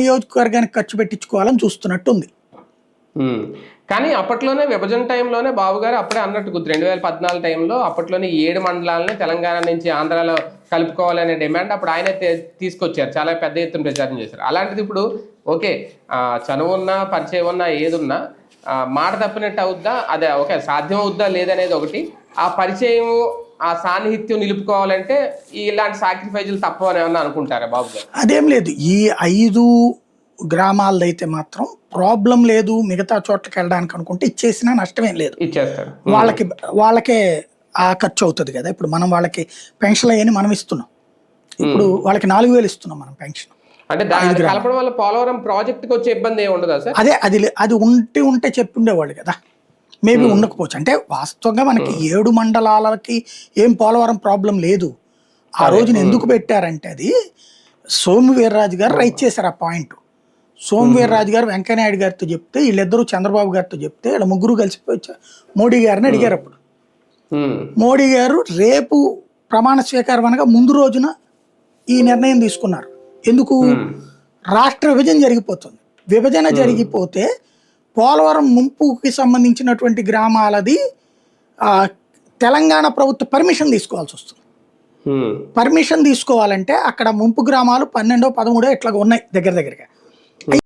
నియోజకవర్గానికి ఖర్చు పెట్టించుకోవాలని చూస్తున్నట్టుంది. కానీ అప్పట్లోనే విభజన టైంలోనే బాబు గారు అప్పుడే అన్నట్టు 2014 టైంలో అప్పట్లోనే 7 మండలాలని తెలంగాణ నుంచి ఆంధ్రాలో కలుపుకోవాలనే డిమాండ్ అప్పుడు ఆయన తీసుకొచ్చారు, చాలా పెద్ద ఎత్తున ప్రచారం చేశారు. అలాంటిది ఇప్పుడు ఓకే చనువు ఉన్నా పరిచయం ఉన్నా ఏదున్నా మాట తప్పినట్టు అవుద్దా, అదే ఓకే సాధ్యం అవుద్దా లేదనేది ఒకటి, ఆ పరిచయం ఆ సాన్నిహిత్యం నిలుపుకోవాలంటే ఇలాంటి సాక్రిఫైజులు తప్పవని ఏమన్నా అనుకుంటారా బాబు గారు? అదేం లేదు, ఈ 5 గ్రామాలదైతే మాత్రం ప్రాబ్లం లేదు, మిగతా చోట్లకి వెళ్ళడానికి అనుకుంటే ఇచ్చేసినా నష్టమేం లేదు. ఇచ్చేస్తారు, వాళ్ళకే ఆ ఖర్చు అవుతుంది కదా. ఇప్పుడు మనం వాళ్ళకి పెన్షన్ అయ్యని మనం ఇస్తున్నాం, ఇప్పుడు వాళ్ళకి 4,000 ఇస్తున్నాం మనం పెన్షన్. అంటే కలపడం వల్ల పోలవరం ప్రాజెక్ట్కి వచ్చే ఇబ్బంది ఏమి ఉండదా సార్? అదే అది ఉంటే చెప్పుండేవాళ్ళు కదా, మేబీ ఉండకపోవచ్చు. అంటే వాస్తవంగా మనకి 7 మండలాలకి ఏం పోలవరం ప్రాబ్లం లేదు. ఆ రోజున ఎందుకు పెట్టారంటే అది సోము వీర్రాజు గారు రైట్ చేశారు ఆ పాయింట్. సోము వీర్రాజు గారు వెంకయ్యనాయుడు గారితో చెప్తే, వీళ్ళిద్దరూ చంద్రబాబు గారితో చెప్తే, వీళ్ళ ముగ్గురు కలిసిపోయి మోడీ గారిని అడిగారు. అప్పుడు మోడీ గారు రేపు ప్రమాణ స్వీకారం అనగా ముందు రోజున ఈ నిర్ణయం తీసుకున్నారు. ఎందుకు? రాష్ట్ర విభజన జరిగిపోతుంది. విభజన జరిగిపోతే పోలవరం ముంపుకి సంబంధించినటువంటి గ్రామాలది తెలంగాణ ప్రభుత్వ పర్మిషన్ తీసుకోవాల్సి వస్తుంది. పర్మిషన్ తీసుకోవాలంటే అక్కడ ముంపు గ్రామాలు 12, 13 ఇట్లా ఉన్నాయి దగ్గర దగ్గరగా.